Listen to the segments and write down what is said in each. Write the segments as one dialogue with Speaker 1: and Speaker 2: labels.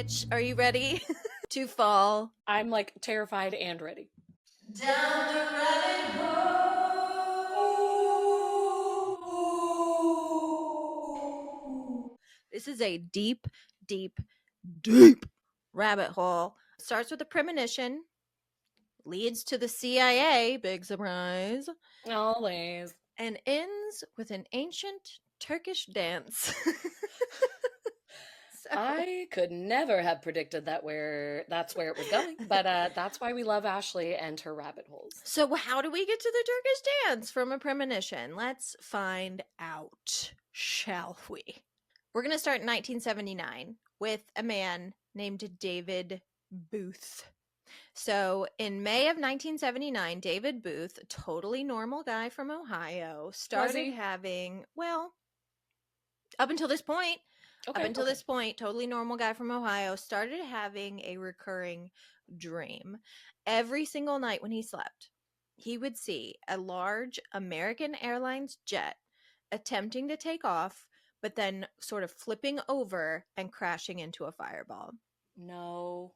Speaker 1: bitch. Are you ready to fall
Speaker 2: I'm like terrified and ready.
Speaker 1: down the rabbit hole? This is a deep, deep, deep rabbit hole. Starts with a premonition, leads to the CIA, big surprise,
Speaker 2: Always.
Speaker 1: and ends with an ancient Turkish dance. So,
Speaker 2: I could never have predicted that's where it was going, but that's why we love Ashley and her rabbit holes.
Speaker 1: so how do we get to the Turkish dance from a premonition? Let's find out, shall we? We're going to start in 1979 with a man named David Booth. So, in May of 1979, David Booth, a totally normal guy from Ohio,
Speaker 2: Was
Speaker 1: started
Speaker 2: he?
Speaker 1: having, well, up until this point,
Speaker 2: Okay, okay.
Speaker 1: totally normal guy from Ohio started having a recurring dream. Every single night when he slept, he would see a large American Airlines jet attempting to take off, but then sort of flipping over and crashing into a fireball.
Speaker 2: No.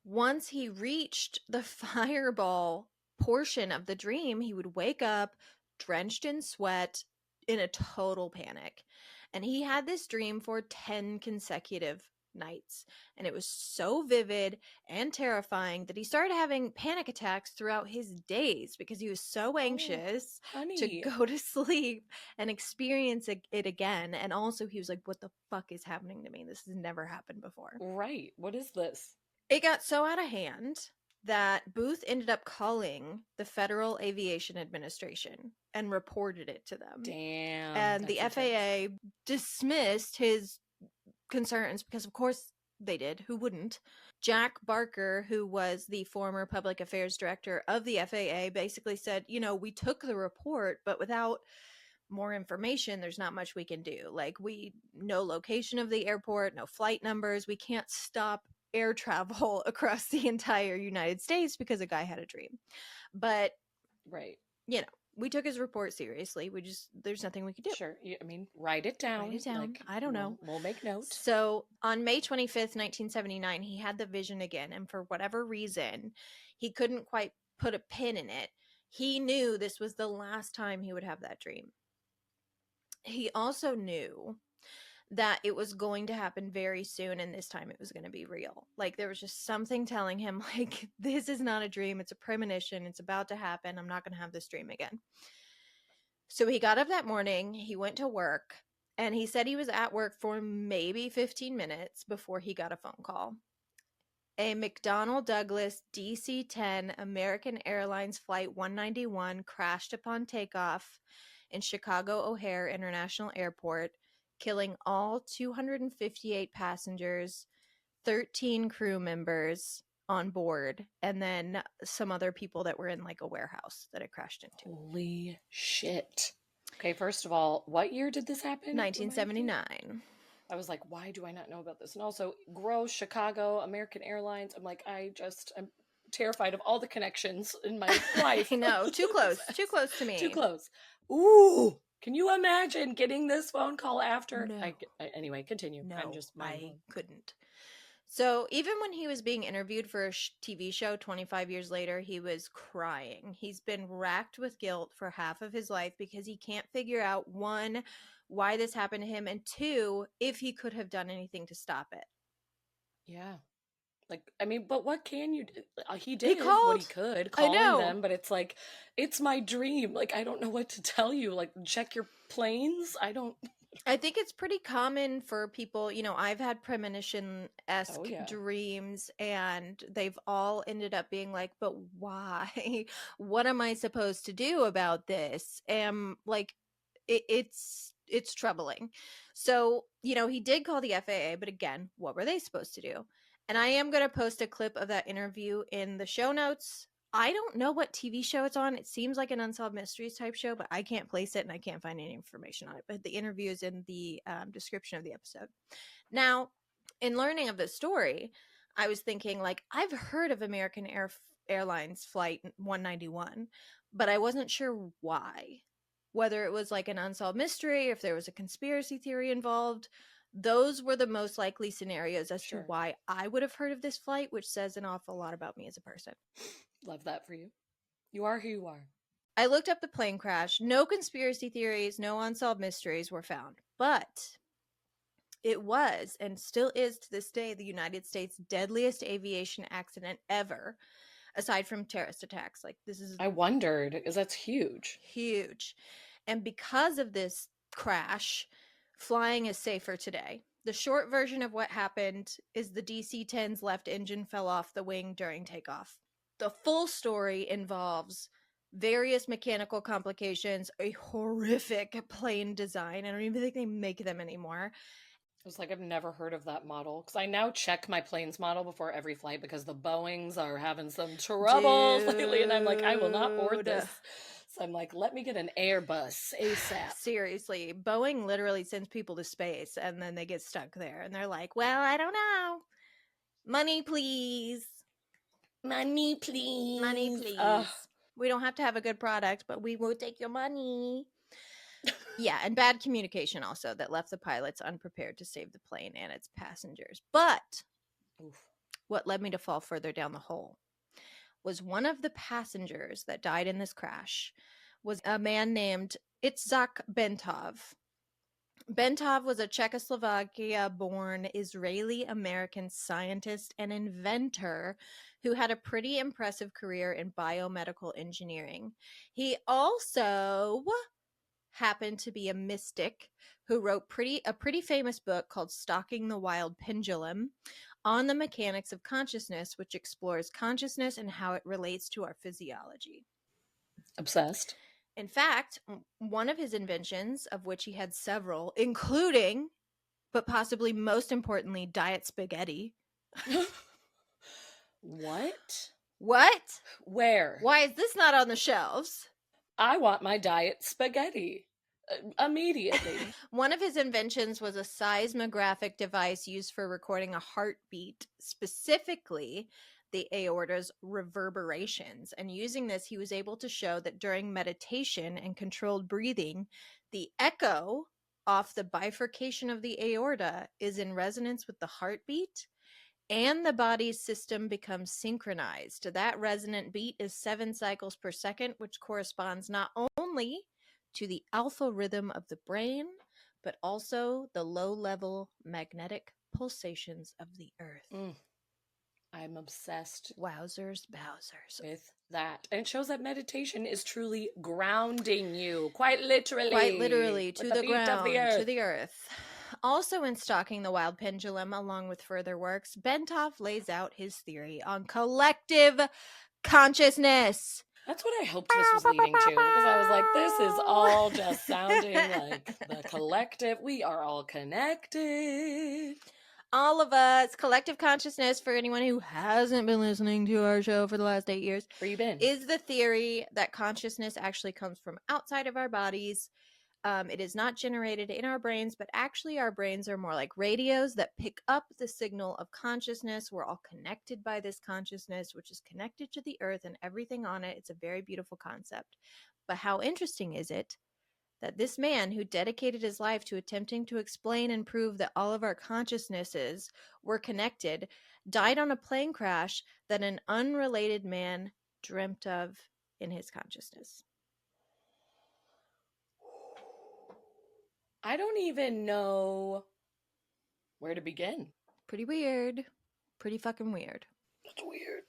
Speaker 1: Once he reached the fireball portion of the dream, he would wake up drenched in sweat in a total panic. And he had this dream for 10 consecutive nights. And it was so vivid and terrifying that he started having panic attacks throughout his days because he was so
Speaker 2: Oh,
Speaker 1: anxious to
Speaker 2: honey.
Speaker 1: go to sleep and experience it again. And also, he was like, what the fuck is happening to me? This has never happened before.
Speaker 2: Right. What is this?
Speaker 1: It got so out of hand that Booth ended up calling the Federal Aviation Administration and reported it to them.
Speaker 2: Damn,
Speaker 1: And the
Speaker 2: that's intense.
Speaker 1: FAA dismissed his concerns because, of course, they did. Who wouldn't? Jack Barker, who was the former public affairs director of the FAA, basically said, we took the report, but without more information, there's not much we can do. Like, no location of the airport, no flight numbers. We can't stop air travel across the entire United States because a guy had a dream. But,
Speaker 2: Right.
Speaker 1: you know, we took his report seriously. There's nothing we could do.
Speaker 2: Sure. I mean, write it
Speaker 1: Write
Speaker 2: down.
Speaker 1: it down.
Speaker 2: Like
Speaker 1: I don't
Speaker 2: we'll
Speaker 1: know.
Speaker 2: we'll make note.
Speaker 1: So on May 25th, 1979, he had the vision again. And for whatever reason, he couldn't quite put a pin in it. He knew this was the last time he would have that dream. He also knew that it was going to happen very soon, and this time it was going to be real. Like, there was just something telling him, like, this is not a dream, it's a premonition, it's about to happen, I'm not going to have this dream again. So he got up that morning, he went to work, and he said he was at work for maybe 15 minutes before he got a phone call. A McDonnell Douglas DC 10 American Airlines Flight 191 crashed upon takeoff in Chicago O'Hare International Airport, killing all 258 passengers, 13 crew members on board, and then some other people that were in like a warehouse that it crashed into.
Speaker 2: Holy shit. Okay, first of all, what year did this happen? Remind me.
Speaker 1: 1979.
Speaker 2: I was like, why do I not know about this? And also, gross, Chicago, American Airlines. I'm terrified of all the connections in my life.
Speaker 1: I know, too close, too close to
Speaker 2: Too
Speaker 1: me.
Speaker 2: close. Ooh, can you imagine getting this phone call after?
Speaker 1: No.
Speaker 2: Anyway, continue. I'm
Speaker 1: No,
Speaker 2: just mind
Speaker 1: I
Speaker 2: blown.
Speaker 1: couldn't. So, even when he was being interviewed for a TV show 25 years later, he was crying. He's been racked with guilt for half of his life because he can't figure out, one, why this happened to him, and two, if he could have done anything to stop it.
Speaker 2: Yeah. Like, I mean, but what can you do? He
Speaker 1: He
Speaker 2: did what he
Speaker 1: called.
Speaker 2: could,
Speaker 1: I
Speaker 2: calling
Speaker 1: know.
Speaker 2: them, but it's like, it's my dream. Like, I don't know what to tell you. Like, check your planes. I don't.
Speaker 1: I think it's pretty common for people, I've had premonition
Speaker 2: Oh,
Speaker 1: esque
Speaker 2: yeah.
Speaker 1: dreams, and they've all ended up being like, but why? What am I supposed to do about this? And like, it's troubling. So, he did call the FAA, but again, what were they supposed to do? And I am going to post a clip of that interview in the show notes. I don't know what TV show it's on. It seems like an Unsolved Mysteries type show, but I can't place it and I can't find any information on it. But the interview is in the description of the episode. Now, in learning of this story, I was thinking, like, I've heard of Airlines Flight 191, but I wasn't sure why. Whether it was like an unsolved mystery, if there was a conspiracy theory involved. Those were the most likely scenarios as to
Speaker 2: Sure.
Speaker 1: why I would have heard of this flight, which says an awful lot about me as a person.
Speaker 2: Love that for you. You are who you are.
Speaker 1: I looked up the plane crash. No conspiracy theories, no unsolved mysteries were found. But it was and still is to this day the United States' deadliest aviation accident ever, aside from terrorist attacks. Like, this is
Speaker 2: I wondered, because that's huge.
Speaker 1: huge. And because of this crash, flying is safer today. The short version of what happened is the DC 10's left engine fell off the wing during takeoff. The full story involves various mechanical complications, a horrific plane design. I don't even think they make them anymore.
Speaker 2: I was like, I've never heard of that model. Because I now check my planes model before every flight because the Boeings are having some troubles lately. And I'm like, I will not board
Speaker 1: Dude.
Speaker 2: this. So I'm like, let me get an Airbus ASAP.
Speaker 1: Seriously, Boeing literally sends people to space and then they get stuck there and they're like, well, I don't know. Money, please.
Speaker 2: Money, please.
Speaker 1: Money, please. We don't have to have a good product, but we will take your money. Yeah, and bad communication also that left the pilots unprepared to save the plane and its passengers. But
Speaker 2: Oof.
Speaker 1: what led me to fall further down the hole was one of the passengers that died in this crash was a man named Itzhak Bentov. Bentov was a Czechoslovakia-born Israeli-American scientist and inventor who had a pretty impressive career in biomedical engineering. He also happened to be a mystic who wrote a pretty famous book called Stalking the Wild Pendulum on the mechanics of consciousness, which explores consciousness and how it relates to our physiology.
Speaker 2: Obsessed.
Speaker 1: In fact, one of his inventions, of which he had several, including, but possibly most importantly, diet spaghetti.
Speaker 2: What?
Speaker 1: What?
Speaker 2: Where?
Speaker 1: Why is this not on the shelves?
Speaker 2: I want my diet spaghetti. Immediately.
Speaker 1: One of his inventions was a seismographic device used for recording a heartbeat, specifically the aorta's reverberations. And using this, he was able to show that during meditation and controlled breathing, the echo off the bifurcation of the aorta is in resonance with the heartbeat, and the body's system becomes synchronized. That resonant beat is 7 cycles per second, which corresponds not only to the alpha rhythm of the brain, but also the low-level magnetic pulsations of the earth.
Speaker 2: I'm obsessed.
Speaker 1: Wowzers, bowsers.
Speaker 2: With that. And it shows that meditation is truly grounding you, quite literally.
Speaker 1: Quite literally, to the ground,
Speaker 2: to
Speaker 1: the earth. Also in Stalking the Wild Pendulum, along with further works, Bentov lays out his theory on collective consciousness.
Speaker 2: That's what I hoped this was leading to, because I was like, this is all just sounding like the collective. We are all connected.
Speaker 1: All of us, collective consciousness, for anyone who hasn't been listening to our show for the last 8 years,
Speaker 2: Where you been?
Speaker 1: is the theory that consciousness actually comes from outside of our bodies. It is not generated in our brains, but actually our brains are more like radios that pick up the signal of consciousness. We're all connected by this consciousness, which is connected to the earth and everything on it. It's a very beautiful concept. But how interesting is it that this man who dedicated his life to attempting to explain and prove that all of our consciousnesses were connected died on a plane crash that an unrelated man dreamt of in his consciousness?
Speaker 2: I don't even know where to begin.
Speaker 1: Pretty weird. Pretty fucking weird.
Speaker 2: That's weird.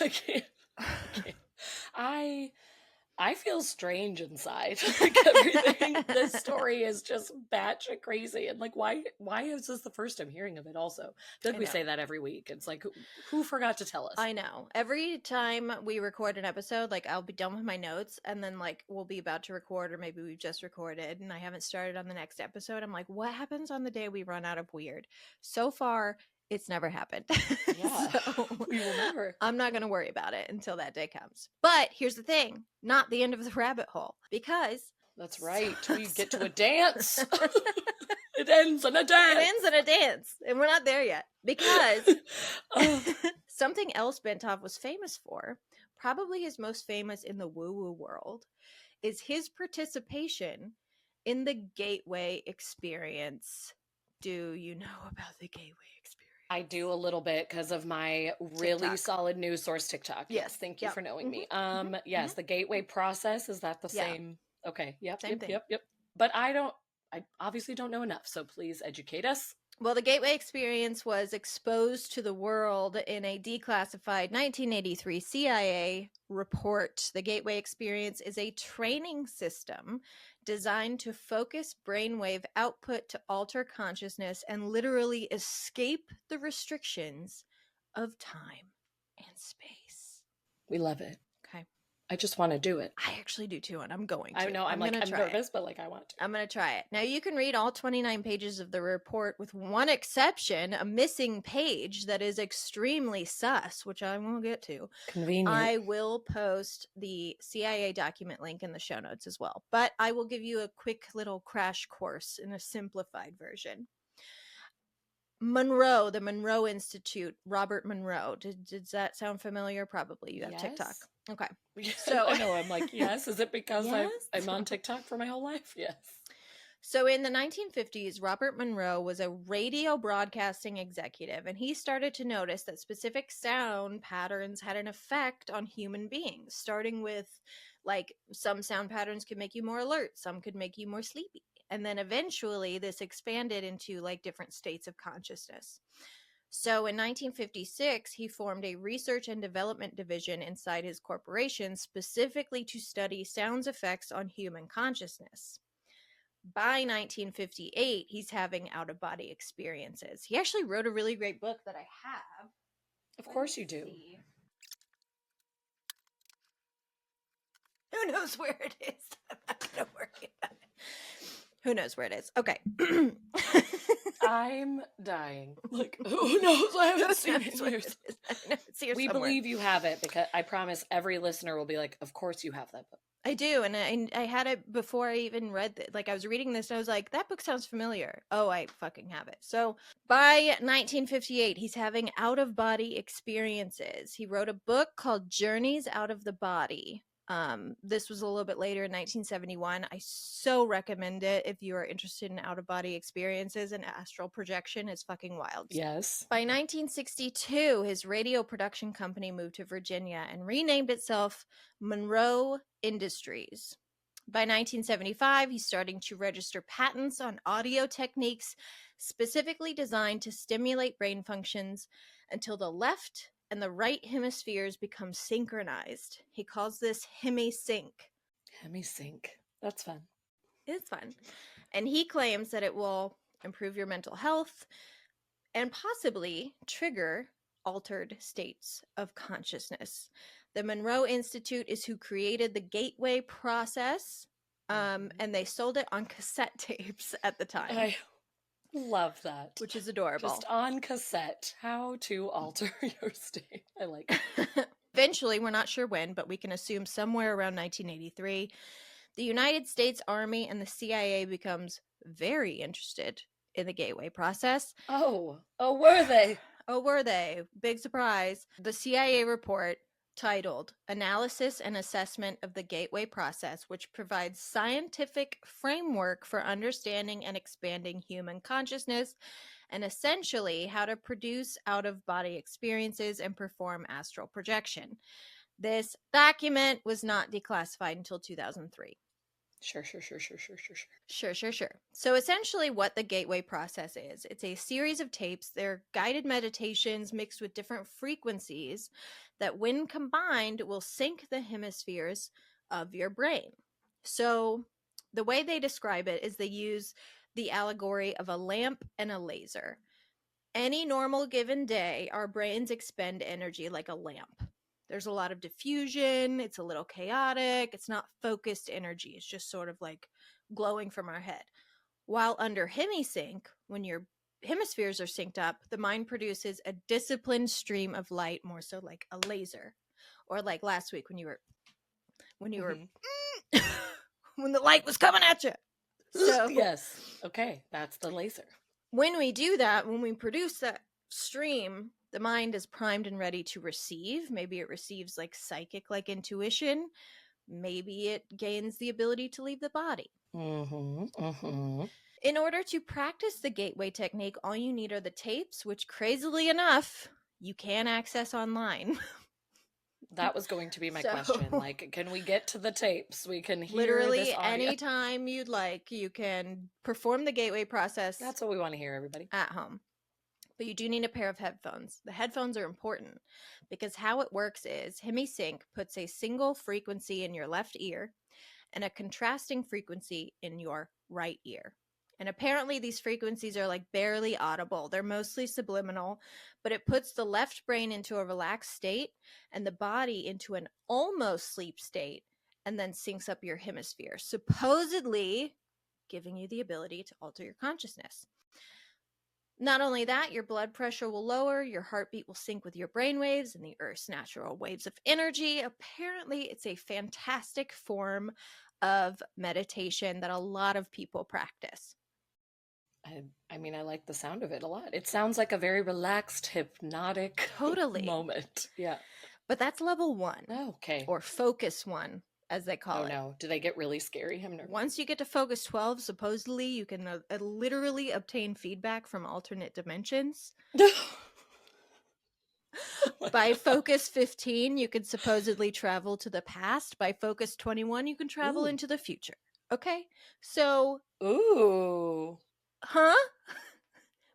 Speaker 2: I can't. I feel strange inside. Like everything, this story is just batshit crazy. And like, why is this the first I'm hearing of it also? I feel like we say that every week. It's like, who forgot to tell us?
Speaker 1: I know. Every time we record an episode, like I'll be done with my notes and then like we'll be about to record, or maybe we've just recorded and I haven't started on the next episode. I'm like, what happens on the day we run out of weird? So far, it's never happened.
Speaker 2: Yeah.
Speaker 1: So,
Speaker 2: we will never.
Speaker 1: I'm not going to worry about it until that day comes. But here's the thing, not the end of the rabbit hole, because
Speaker 2: that's right. We get to a dance. It ends in a dance.
Speaker 1: It ends in a dance. And we're not there yet. Because something else Bentov was famous for, probably his most famous in the woo-woo world, is his participation in the gateway experience. do you know about the gateway experience?
Speaker 2: I do a little bit because of my really
Speaker 1: TikTok.
Speaker 2: solid news source TikTok. Yes, thank you
Speaker 1: Yep.
Speaker 2: for knowing me.
Speaker 1: Mm-hmm.
Speaker 2: Yes, the gateway process, is that the
Speaker 1: Yeah.
Speaker 2: same? Okay, yep,
Speaker 1: Same
Speaker 2: yep,
Speaker 1: thing.
Speaker 2: yep, yep. But I obviously don't know enough, so please educate us.
Speaker 1: Well, the Gateway Experience was exposed to the world in a declassified 1983 CIA report. The Gateway Experience is a training system designed to focus brainwave output to alter consciousness and literally escape the restrictions of time and space.
Speaker 2: We love it.
Speaker 1: Okay.
Speaker 2: I just want to do it.
Speaker 1: I actually do too, and I'm going
Speaker 2: I
Speaker 1: to.
Speaker 2: know
Speaker 1: I'm
Speaker 2: I'm
Speaker 1: going to
Speaker 2: I'm
Speaker 1: try it.
Speaker 2: nervous, but like I want to.
Speaker 1: I'm going to try it. Now, you can read all 29 pages of the report with one exception, a missing page that is extremely sus, which I will get to.
Speaker 2: Convenient.
Speaker 1: I will post the CIA document link in the show notes as well, but I will give you a quick little crash course in a simplified version. Monroe, the Monroe Institute, Robert Monroe. Does that sound familiar? Probably. You have TikTok.
Speaker 2: Yes.
Speaker 1: Okay.
Speaker 2: So I know I'm like, yes. Is it because
Speaker 1: Yes.
Speaker 2: I'm on TikTok for my whole life? Yes.
Speaker 1: So in the 1950s, Robert Monroe was a radio broadcasting executive, and he started to notice that specific sound patterns had an effect on human beings, starting with like some sound patterns could make you more alert, some could make you more sleepy. And then eventually this expanded into like different states of consciousness. So in 1956, he formed a research and development division inside his corporation specifically to study sound's effects on human consciousness. By 1958, he's having out of body experiences. He actually wrote a really great book that I have.
Speaker 2: Of course you do.
Speaker 1: See. Who knows where it is? I'm not going to worry about it. Who knows where it is? Okay.
Speaker 2: I'm dying. Like, who knows? I haven't seen it in years.
Speaker 1: It's here
Speaker 2: We
Speaker 1: somewhere.
Speaker 2: believe you have it because I promise every listener will be like, of course you have that book.
Speaker 1: I do, and I had it before I even read it. Like I was reading this, and I was like, "That book sounds familiar." Oh, I fucking have it. So by 1958, he's having out of body experiences. He wrote a book called Journeys Out of the Body. This was a little bit later in 1971. I so recommend it if you are interested in out of body experiences and astral projection. It's fucking wild.
Speaker 2: Yes.
Speaker 1: By 1962, his radio production company moved to Virginia and renamed itself Monroe Industries. By 1975, he's starting to register patents on audio techniques specifically designed to stimulate brain functions until the left and the right hemispheres become synchronized. He calls this hemisync.
Speaker 2: Hemisync. That's fun.
Speaker 1: It's fun. And he claims that it will improve your mental health and possibly trigger altered states of consciousness. The Monroe Institute is who created the gateway process, and they sold it on cassette tapes at the time.
Speaker 2: I love that.
Speaker 1: Which is adorable.
Speaker 2: Just on cassette, how to alter your state. I like it.
Speaker 1: Eventually, we're not sure when, but we can assume somewhere around 1983, the United States Army and the CIA becomes very interested in the gateway process.
Speaker 2: Oh, were they?
Speaker 1: Oh, were they? Big surprise. The CIA report titled Analysis and Assessment of the Gateway Process, which provides scientific framework for understanding and expanding human consciousness and essentially how to produce out-of-body experiences and perform astral projection. This document was not declassified until 2003.
Speaker 2: Sure.
Speaker 1: Sure. So essentially what the gateway process is, it's a series of tapes. They're guided meditations mixed with different frequencies that when combined will sync the hemispheres of your brain. So the way they describe it is they use the allegory of a lamp and a laser. Any normal given day, our brains expend energy like a lamp. There's a lot of diffusion. It's a little chaotic. It's not focused energy. It's just sort of like glowing from our head. While under hemisync, when your hemispheres are synced up, the mind produces a disciplined stream of light, more so like a laser. Or like last week when you were when the light was coming at you. So
Speaker 2: yes. Okay, that's the laser.
Speaker 1: When we do that, when we produce that stream, the mind is primed and ready to receive. Maybe it receives like psychic, like intuition. Maybe it gains the ability to leave the body. In order to practice the gateway technique, all you need are the tapes, which crazily enough, you can access online.
Speaker 2: That was going to be my question.
Speaker 1: So,
Speaker 2: Like, can we get to the tapes? We can hear this
Speaker 1: literally,
Speaker 2: audio.
Speaker 1: anytime you'd like, you can perform the gateway process
Speaker 2: That's what we want to hear, everybody.
Speaker 1: at home. But you do need a pair of headphones. The headphones are important because how it works is HemiSync puts a single frequency in your left ear and a contrasting frequency in your right ear. And apparently, these frequencies are like barely audible. They're mostly subliminal, but it puts the left brain into a relaxed state and the body into an almost sleep state and then syncs up your hemisphere, supposedly giving you the ability to alter your consciousness. Not only that, your blood pressure will lower, your heartbeat will sync with your brain waves and the Earth's natural waves of energy. Apparently, it's a fantastic form of meditation that a lot of people practice.
Speaker 2: I mean, I like the sound of it a lot. It sounds like a very relaxed, hypnotic
Speaker 1: Totally.
Speaker 2: moment. Yeah.
Speaker 1: But that's level 1,
Speaker 2: Oh, okay.
Speaker 1: or focus 1, as they call
Speaker 2: Oh
Speaker 1: it.
Speaker 2: no, do they get really scary? I'm nervous.
Speaker 1: Once you get to focus 12, supposedly you can literally obtain feedback from alternate dimensions.
Speaker 2: Oh
Speaker 1: By
Speaker 2: God.
Speaker 1: focus 15, you can supposedly travel to the past. By focus 21, you can travel
Speaker 2: Ooh.
Speaker 1: into the future. Okay? So,
Speaker 2: Ooh.
Speaker 1: huh?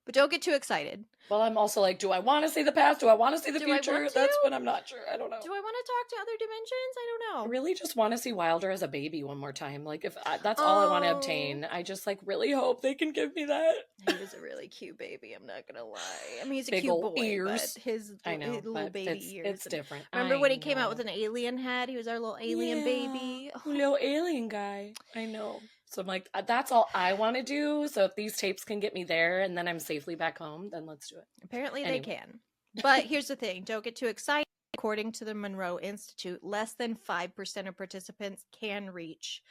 Speaker 1: But don't get too excited.
Speaker 2: Well, I'm also like, do I want to see the past? Do I want to see the
Speaker 1: Do I
Speaker 2: future?
Speaker 1: want to?
Speaker 2: That's what I'm not sure. I don't know.
Speaker 1: Do I want to talk to other dimensions? I don't
Speaker 2: I
Speaker 1: know.
Speaker 2: really just want to see Wilder as a baby one more time. Like, if that's all I want to
Speaker 1: Oh,
Speaker 2: obtain, I just like really hope they can give me that.
Speaker 1: he was a really cute baby. I'm not gonna lie. I mean, he's a
Speaker 2: Big
Speaker 1: cute
Speaker 2: ol'
Speaker 1: boy,
Speaker 2: ears.
Speaker 1: but his
Speaker 2: I know,
Speaker 1: little
Speaker 2: but
Speaker 1: baby
Speaker 2: it's
Speaker 1: ears.
Speaker 2: different.
Speaker 1: Remember
Speaker 2: I
Speaker 1: when he came out
Speaker 2: know.
Speaker 1: with an alien head? He was our little alien
Speaker 2: Yeah,
Speaker 1: baby. Oh.
Speaker 2: little alien guy. I know. So I'm like, that's all I want to do. So if these tapes can get me there and then I'm safely back home, then let's do it.
Speaker 1: Apparently
Speaker 2: Anyway.
Speaker 1: they can. But here's the thing, don't get too excited. According to the Monroe Institute, less than 5% of participants can reach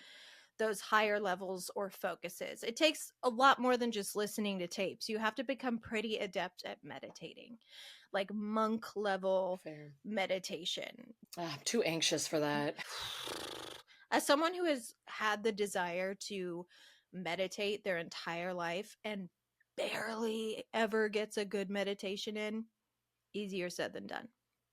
Speaker 1: those higher levels or focuses. It takes a lot more than just listening to tapes. You have to become pretty adept at meditating, like monk level
Speaker 2: Fair.
Speaker 1: meditation.
Speaker 2: I'm too anxious for that.
Speaker 1: As someone who has had the desire to meditate their entire life and barely ever gets a good meditation in, easier said than done.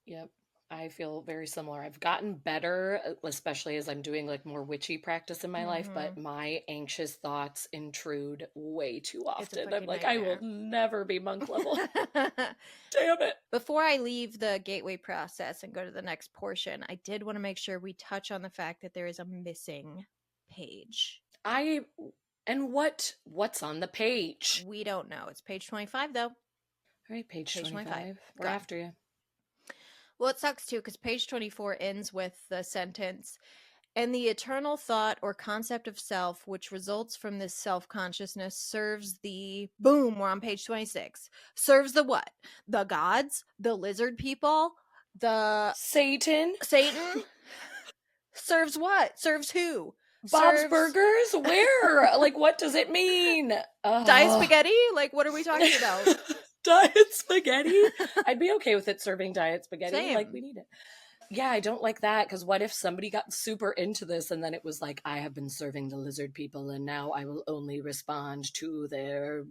Speaker 2: Yep. I feel very similar. I've gotten better, especially as I'm doing like more witchy practice in my life, but my anxious thoughts intrude way too often. I'm like, I will never be monk level. Damn it.
Speaker 1: Before I leave the gateway process and go to the next portion, I did want to make sure we touch on the fact that there is a missing page.
Speaker 2: And what's on the page?
Speaker 1: We don't know. It's page 25 though.
Speaker 2: All right, page 25. We're
Speaker 1: Gone.
Speaker 2: after you.
Speaker 1: Well, it sucks too because page 24 ends with the sentence, and the eternal thought or concept of self, which results from this self consciousness, serves the boom. We're on page 26. Serves the what? The gods, the lizard people, the
Speaker 2: Satan.
Speaker 1: Serves what? Serves who?
Speaker 2: Bob's Burgers? Where? Like, what does it mean?
Speaker 1: Diet spaghetti? Like, what are we talking about?
Speaker 2: Diet spaghetti? I'd be okay with it serving diet spaghetti.
Speaker 1: Same.
Speaker 2: Like, we need it. Yeah, I don't like that because what if somebody got super into this and then it was like, I have been serving the lizard people and now I will only respond to their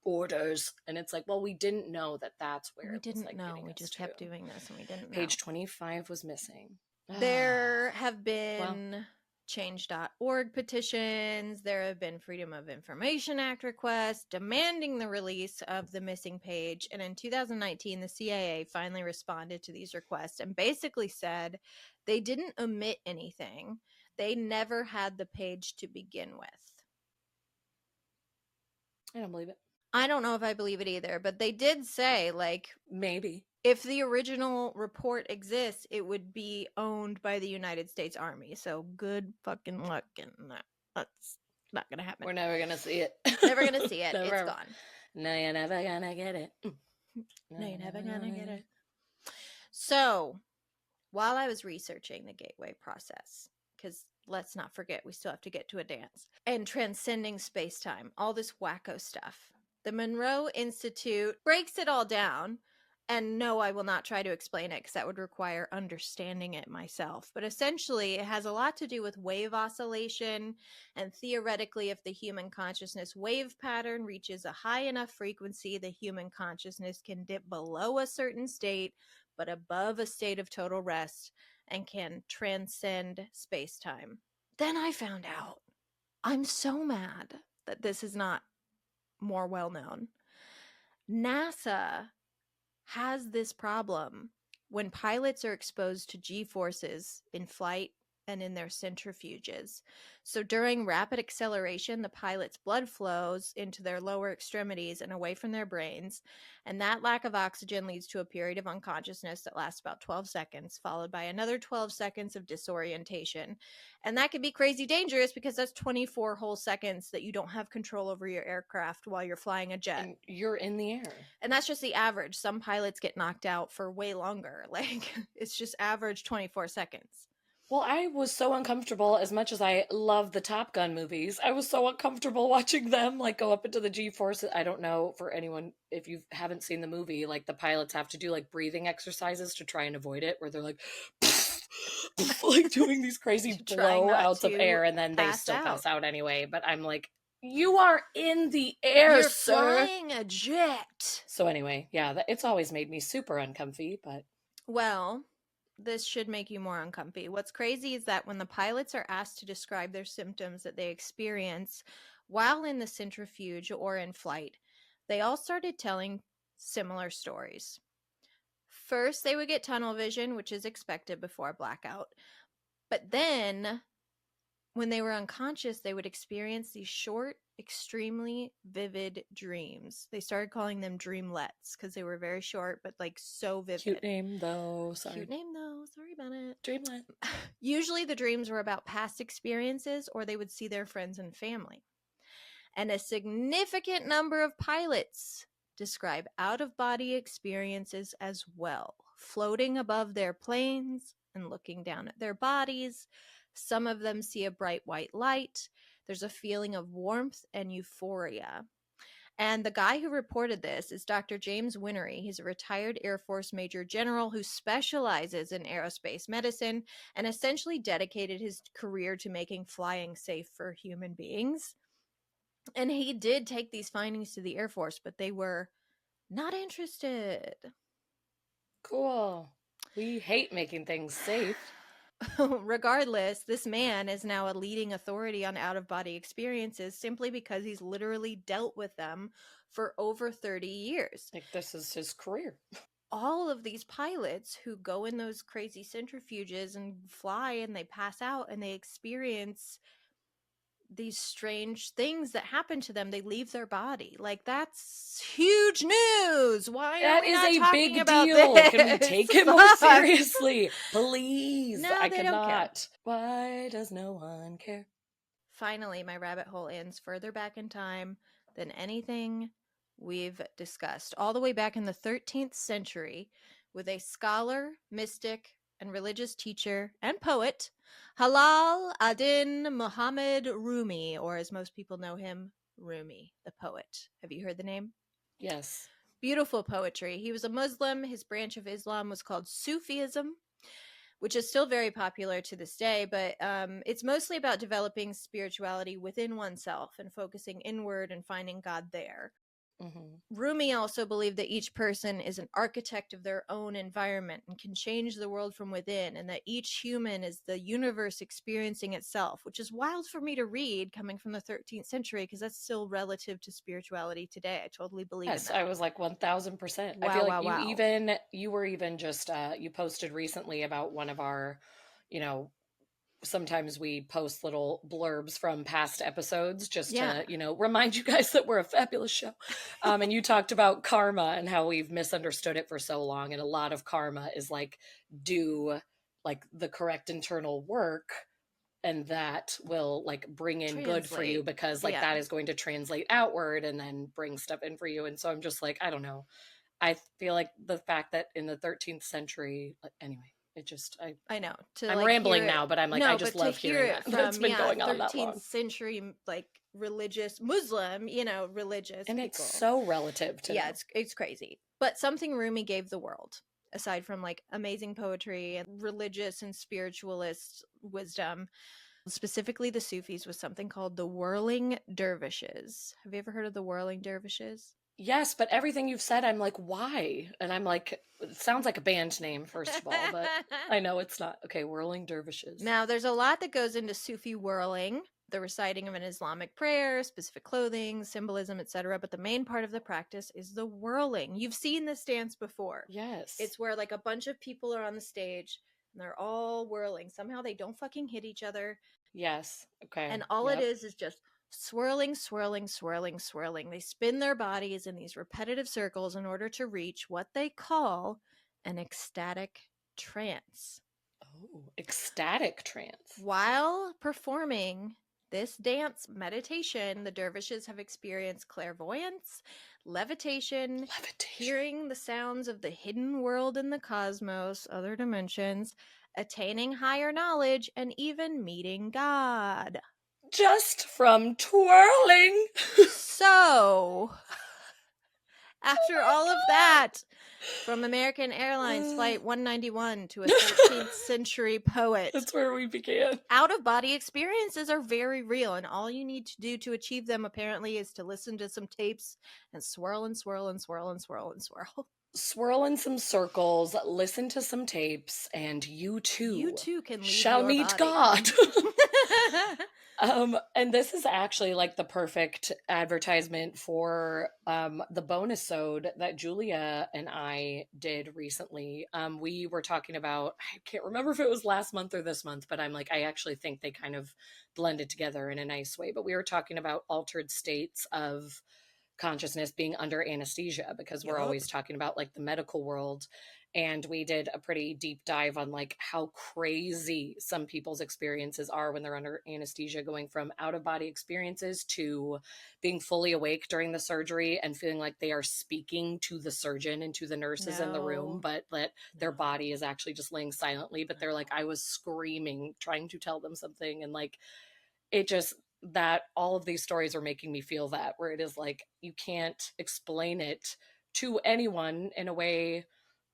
Speaker 2: orders. And it's like, well, we didn't know that that's where
Speaker 1: we
Speaker 2: it
Speaker 1: didn't
Speaker 2: was, like,
Speaker 1: know. We just kept doing this and we didn't know.
Speaker 2: Page 25 was missing.
Speaker 1: There have been change.org petitions. There have been Freedom of Information Act requests demanding the release of the missing page. And in 2019, the CIA finally responded to these requests and basically said they didn't omit anything. They never had the page to begin with.
Speaker 2: I don't believe it.
Speaker 1: I don't know if I believe it either, but they did say, like,
Speaker 2: maybe
Speaker 1: if the original report exists, it would be owned by the United States Army. So good fucking luck, and that's not gonna happen.
Speaker 2: We're never gonna see it.
Speaker 1: Never gonna see it.
Speaker 2: Never.
Speaker 1: It's gone.
Speaker 2: No, you're never gonna get it.
Speaker 1: No, you're never gonna get it. So, while I was researching the gateway process, because let's not forget, we still have to get to a dance, and transcending space-time, all this wacko stuff, the Monroe Institute breaks it all down And no, I will not try to explain it because that would require understanding it myself. But essentially, it has a lot to do with wave oscillation. And theoretically, if the human consciousness wave pattern reaches a high enough frequency, the human consciousness can dip below a certain state, but above a state of total rest and can transcend space time. Then I found out I'm so mad that this is not more well known. NASA has this problem when pilots are exposed to g forces in flight and in their centrifuges. So during rapid acceleration, the pilot's blood flows into their lower extremities and away from their brains. And that lack of oxygen leads to a period of unconsciousness that lasts about 12 seconds, followed by another 12 seconds of disorientation. And that can be crazy dangerous because that's 24 whole seconds that you don't have control over your aircraft while you're flying a jet.
Speaker 2: And you're in the air.
Speaker 1: And that's just the average. Some pilots get knocked out for way longer. Like, it's just average 24 seconds.
Speaker 2: Well, I was so uncomfortable as much as I love the Top Gun movies. I was so uncomfortable watching them like go up into the G-forces. I don't know for anyone if you haven't seen the movie, like the pilots have to do like breathing exercises to try and avoid it where they're like like doing these crazy
Speaker 1: Trying not
Speaker 2: blowouts of
Speaker 1: to
Speaker 2: air and then they
Speaker 1: pass
Speaker 2: still
Speaker 1: out.
Speaker 2: pass out anyway, but I'm like you are in the air,
Speaker 1: You're
Speaker 2: sir.
Speaker 1: flying a jet.
Speaker 2: So anyway, yeah, it's always made me super uncomfy, but
Speaker 1: Well, this should make you more uncomfy. What's crazy is that when the pilots are asked to describe their symptoms that they experience while in the centrifuge or in flight, they all started telling similar stories. First, they would get tunnel vision, which is expected before a blackout. But then, when they were unconscious, they would experience these short, extremely vivid dreams. They started calling them dreamlets because they were very short, but like so vivid.
Speaker 2: cute name though. Sorry.
Speaker 1: Cute name though. Sorry about it.
Speaker 2: Dreamlet.
Speaker 1: Usually the dreams were about past experiences or they would see their friends and family. And a significant number of pilots describe out of body experiences as well, floating above their planes and looking down at their bodies. Some of them see a bright white light. There's a feeling of warmth and euphoria. And the guy who reported this is Dr. James Winery. He's a retired Air Force Major General who specializes in aerospace medicine and essentially dedicated his career to making flying safe for human beings. And he did take these findings to the Air Force, but they were not interested.
Speaker 2: Cool. We hate making things safe.
Speaker 1: Regardless, this man is now a leading authority on out of body experiences simply because he's literally dealt with them for over 30 years.
Speaker 2: Like, this is his career.
Speaker 1: All of these pilots who go in those crazy centrifuges and fly and they pass out and they experience these strange things that happen to them, they leave their body. Like, that's huge news. Why are
Speaker 2: That
Speaker 1: we
Speaker 2: is
Speaker 1: not
Speaker 2: a
Speaker 1: talking
Speaker 2: big
Speaker 1: about
Speaker 2: deal.
Speaker 1: this?
Speaker 2: Can we take it more seriously? Please.
Speaker 1: No,
Speaker 2: I
Speaker 1: they don't care.
Speaker 2: cannot. Why does no one care?
Speaker 1: Finally, my rabbit hole ends further back in time than anything we've discussed, all the way back in the 13th century, with a scholar, mystic, and religious teacher and poet, Halal ad-Din Muhammad Rumi, or as most people know him, Rumi, the poet. Have you heard the name?
Speaker 2: Yes.
Speaker 1: Beautiful poetry. He was a Muslim. His branch of Islam was called Sufism, which is still very popular to this day, but it's mostly about developing spirituality within oneself and focusing inward and finding God there.
Speaker 2: Mm-hmm.
Speaker 1: Rumi also believed that each person is an architect of their own environment and can change the world from within, and that each human is the universe experiencing itself, which is wild for me to read coming from the 13th century because that's still relative to spirituality today. I totally believe in
Speaker 2: Yes,
Speaker 1: that.
Speaker 2: I was like 1000%. I
Speaker 1: Wow,
Speaker 2: feel
Speaker 1: wow,
Speaker 2: like
Speaker 1: wow.
Speaker 2: you were even just you posted recently about one of our, you know, sometimes we post little blurbs from past episodes just
Speaker 1: Yeah.
Speaker 2: to, remind you guys that we're a fabulous show. And you talked about karma and how we've misunderstood it for so long. And a lot of karma is like do like the correct internal work and that will like bring in good for you
Speaker 1: Translate.
Speaker 2: because like
Speaker 1: Yeah.
Speaker 2: that is going to translate outward and then bring stuff in for you. And so I'm just like, I don't know. I feel like the fact that in the 13th century, anyway. it just
Speaker 1: I know, to
Speaker 2: I'm
Speaker 1: like hear
Speaker 2: rambling
Speaker 1: it.
Speaker 2: now, but I'm like, I
Speaker 1: No,
Speaker 2: just
Speaker 1: but to
Speaker 2: love
Speaker 1: hear
Speaker 2: hearing
Speaker 1: it
Speaker 2: that. That's
Speaker 1: from,
Speaker 2: been
Speaker 1: yeah,
Speaker 2: going on that
Speaker 1: 13th
Speaker 2: long.
Speaker 1: century, like religious Muslim, religious
Speaker 2: And it's
Speaker 1: people.
Speaker 2: so relative to
Speaker 1: Yeah,
Speaker 2: now.
Speaker 1: it's crazy. But something Rumi gave the world, aside from like amazing poetry and religious and spiritualist wisdom, specifically the Sufis, was something called the whirling dervishes. Have you ever heard of the whirling dervishes?
Speaker 2: Yes, but everything you've said, I'm like, why? And I'm like, it sounds like a band name, first of all, but I know it's not. Okay, Whirling Dervishes.
Speaker 1: Now, there's a lot that goes into Sufi whirling, the reciting of an Islamic prayer, specific clothing, symbolism, etc. But the main part of the practice is the whirling. You've seen this dance before.
Speaker 2: Yes.
Speaker 1: It's where like a bunch of people are on the stage and they're all whirling. Somehow they don't fucking hit each other.
Speaker 2: Yes. Okay.
Speaker 1: And all it
Speaker 2: Yep.
Speaker 1: is just swirling, swirling, swirling, swirling. They spin their bodies in these repetitive circles in order to reach what they call an ecstatic trance.
Speaker 2: Oh, ecstatic trance.
Speaker 1: While performing this dance meditation, the dervishes have experienced clairvoyance, levitation,
Speaker 2: Levitation.
Speaker 1: hearing the sounds of the hidden world in the cosmos, other dimensions, attaining higher knowledge, and even meeting God.
Speaker 2: Just from twirling.
Speaker 1: So,
Speaker 2: Oh
Speaker 1: after all of
Speaker 2: my
Speaker 1: that, from American Airlines
Speaker 2: god.
Speaker 1: Flight 191 to a 13th century poet,
Speaker 2: That's where we began.
Speaker 1: out of body experiences are very real, and all you need to do to achieve them apparently is to listen to some tapes and swirl and swirl and swirl and swirl and swirl.
Speaker 2: Swirl in some circles, listen to some tapes, and you
Speaker 1: You
Speaker 2: too
Speaker 1: too can leave
Speaker 2: shall
Speaker 1: your
Speaker 2: meet
Speaker 1: body.
Speaker 2: God. And this is actually like the perfect advertisement for the bonus ode that Julia and I did recently. We were talking about, I can't remember if it was last month or this month, but I'm like, I actually think they kind of blended together in a nice way. But we were talking about altered states of consciousness being under anesthesia because we're
Speaker 1: Yup.
Speaker 2: always talking about like the medical world, and we did a pretty deep dive on like how crazy some people's experiences are when they're under anesthesia, going from out of body experiences to being fully awake during the surgery and feeling like they are speaking to the surgeon and to the nurses in the room,
Speaker 1: No.
Speaker 2: but that their
Speaker 1: No.
Speaker 2: body is actually just laying silently, but they're like,
Speaker 1: No.
Speaker 2: I was screaming trying to tell them something. And like, it just, that all of these stories are making me feel that, where it is like you can't explain it to anyone in a way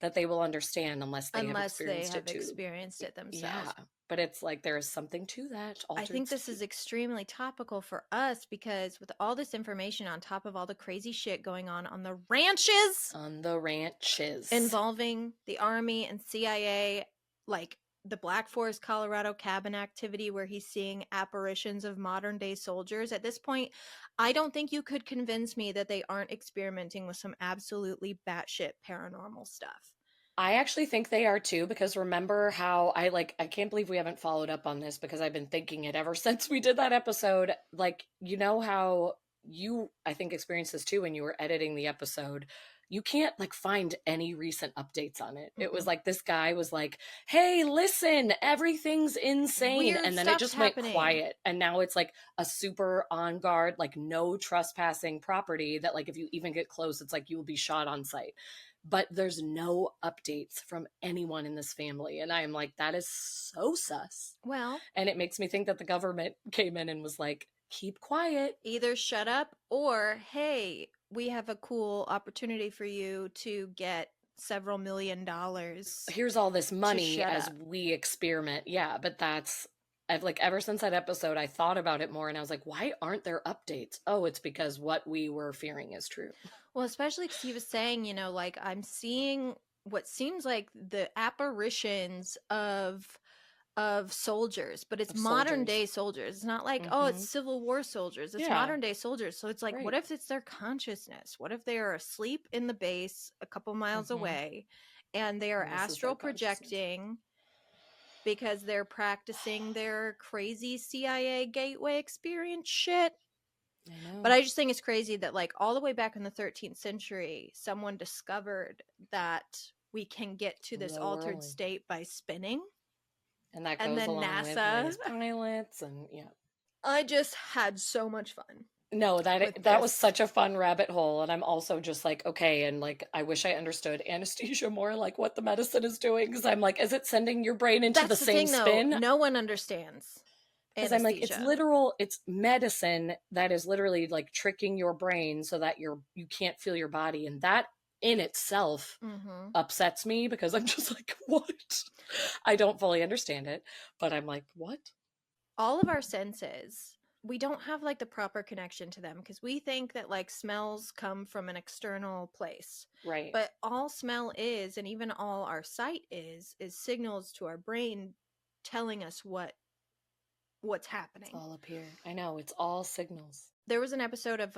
Speaker 2: that they will understand unless they have
Speaker 1: Unless they
Speaker 2: experienced it
Speaker 1: have
Speaker 2: too.
Speaker 1: experienced it
Speaker 2: Yeah,
Speaker 1: themselves.
Speaker 2: but it's like there is something to that
Speaker 1: I
Speaker 2: altered
Speaker 1: think this
Speaker 2: state
Speaker 1: is extremely topical for us because with all this information on top of all the crazy shit going on the ranches
Speaker 2: on the ranches.
Speaker 1: involving the Army and CIA, like the Black Forest, Colorado cabin activity where he's seeing apparitions of modern day soldiers. At this point, I don't think you could convince me that they aren't experimenting with some absolutely batshit paranormal stuff.
Speaker 2: I actually think they are too, because remember how I can't believe we haven't followed up on this because I've been thinking it ever since we did that episode. Like, you know how you, I think, experienced this too when you were editing the episode. You can't like find any recent updates on it. It was
Speaker 1: Mm-mm.
Speaker 2: like this guy was like, "Hey, listen, everything's insane."
Speaker 1: Weird
Speaker 2: And then it
Speaker 1: stuff's
Speaker 2: just went
Speaker 1: happening.
Speaker 2: quiet. And now it's like a super on guard, like no trespassing property that like if you even get close, it's like you will be shot on sight, but there's no updates from anyone in this family. And I am like, that is so sus.
Speaker 1: Well,
Speaker 2: And it makes me think that the government came in and was like, keep quiet.
Speaker 1: either shut up or, hey, we have a cool opportunity for you to get several $1,000,000
Speaker 2: Here's all this
Speaker 1: to
Speaker 2: money
Speaker 1: shut
Speaker 2: as
Speaker 1: up.
Speaker 2: we experiment. Yeah, but that's, I've like, ever since that episode, I thought about it more and I was like, why aren't there updates? Oh, it's because what we were fearing is true.
Speaker 1: Well, especially because he was saying, like, I'm seeing what seems like the apparitions of soldiers, but it's
Speaker 2: Of
Speaker 1: modern
Speaker 2: soldiers.
Speaker 1: day soldiers. It's not like, oh, it's
Speaker 2: Mm-hmm.
Speaker 1: Civil War soldiers. It's
Speaker 2: Yeah,
Speaker 1: modern day soldiers. So it's like, what
Speaker 2: right.
Speaker 1: if it's their consciousness? What if they are asleep in the base a couple miles
Speaker 2: Mm-hmm.
Speaker 1: away and they are
Speaker 2: And this is their
Speaker 1: astral
Speaker 2: consciousness.
Speaker 1: projecting because they're practicing their crazy CIA gateway experience shit?
Speaker 2: I
Speaker 1: But
Speaker 2: know.
Speaker 1: I just think it's crazy that, like, all the way back in the 13th century, someone discovered that we can get to this
Speaker 2: The
Speaker 1: altered
Speaker 2: whirling.
Speaker 1: state by spinning.
Speaker 2: And that
Speaker 1: And
Speaker 2: goes
Speaker 1: then
Speaker 2: along with
Speaker 1: NASA.
Speaker 2: raised pilots and yeah.
Speaker 1: I just had so much fun.
Speaker 2: No,
Speaker 1: with
Speaker 2: that was
Speaker 1: this.
Speaker 2: such a fun rabbit hole, and I'm also just like, okay, and like I wish I understood anesthesia more, like what the medicine is doing, because I'm like, is it sending your brain into the
Speaker 1: That's the
Speaker 2: same
Speaker 1: thing, though.
Speaker 2: spin?
Speaker 1: No one understands
Speaker 2: Because I'm like,
Speaker 1: anesthesia.
Speaker 2: it's medicine that is literally like tricking your brain so that you can't feel your body, and that in itself
Speaker 1: Mm-hmm.
Speaker 2: upsets me because I'm just like, what? I don't fully understand it, but I'm like, what?
Speaker 1: All of our senses, we don't have like the proper connection to them because we think that like smells come from an external place.
Speaker 2: Right.
Speaker 1: But all smell is, and even all our sight is signals to our brain telling us what's
Speaker 2: It's
Speaker 1: happening.
Speaker 2: all up here. I know, it's all signals.
Speaker 1: There was an episode of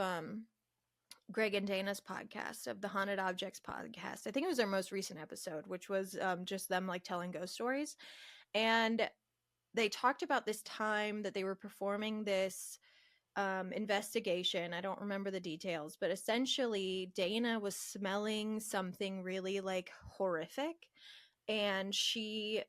Speaker 1: Greg and Dana's podcast, of the Haunted Objects podcast. I think it was their most recent episode, which was just them like telling ghost stories. And they talked about this time that they were performing this investigation. I don't remember the details, but essentially Dana was smelling something really like horrific, and she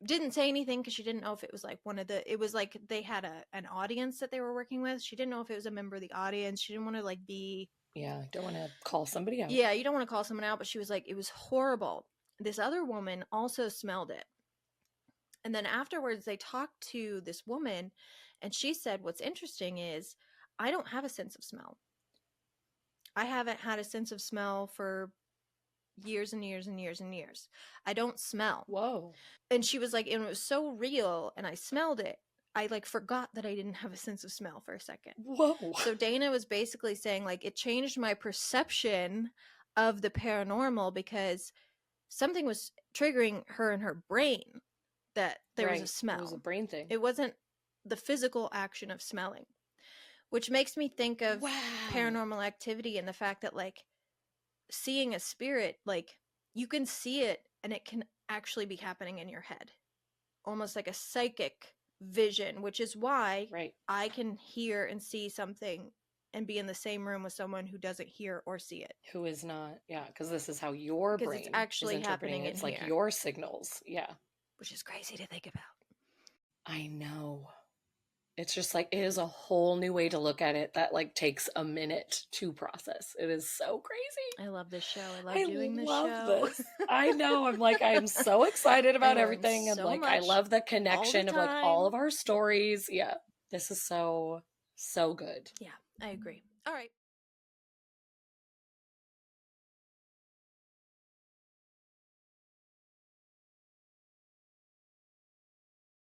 Speaker 1: didn't say anything because she didn't know if it was like it was like they had an audience that they were working with. She didn't know if it was a member of the audience. She didn't want to like be,
Speaker 2: Yeah, I don't want to call somebody out.
Speaker 1: yeah, you don't want to call someone out, but she was like, it was horrible. This other woman also smelled it. And then afterwards, they talked to this woman, and she said, what's interesting is I don't have a sense of smell. I haven't had a sense of smell for years and years and years and years. I don't smell.
Speaker 2: Whoa.
Speaker 1: And she was like, and it was so real, and I smelled it. I like forgot that I didn't have a sense of smell for a second.
Speaker 2: Whoa.
Speaker 1: So Dana was basically saying like it changed my perception of the paranormal because something was triggering her in her brain, that there was a
Speaker 2: Right. It was a
Speaker 1: smell.
Speaker 2: brain thing.
Speaker 1: It wasn't the physical action of smelling, which makes me think of
Speaker 2: Wow.
Speaker 1: paranormal activity and the fact that like seeing a spirit, like you can see it and it can actually be happening in your head, almost like a psychic vision, which is why
Speaker 2: Right.
Speaker 1: I can hear and see something and be in the same room with someone who doesn't hear or see it,
Speaker 2: Who is not? Yeah, because this is how your
Speaker 1: because it's
Speaker 2: brain is
Speaker 1: actually
Speaker 2: interpreting
Speaker 1: happening
Speaker 2: it.
Speaker 1: in
Speaker 2: It's like
Speaker 1: here,
Speaker 2: your signals. Yeah.
Speaker 1: which is crazy to think about.
Speaker 2: I know. It's just like it is a whole new way to look at it that like takes a minute to process. It is so crazy.
Speaker 1: I love this show. I love
Speaker 2: I
Speaker 1: doing this
Speaker 2: love
Speaker 1: show.
Speaker 2: this. I know. I'm like, I am so excited
Speaker 1: I
Speaker 2: about
Speaker 1: learn
Speaker 2: everything. And
Speaker 1: so
Speaker 2: like, I
Speaker 1: much
Speaker 2: love the
Speaker 1: all the
Speaker 2: connection of like all
Speaker 1: time.
Speaker 2: of our stories. Yeah. This is so, so good.
Speaker 1: Yeah, I agree. All right.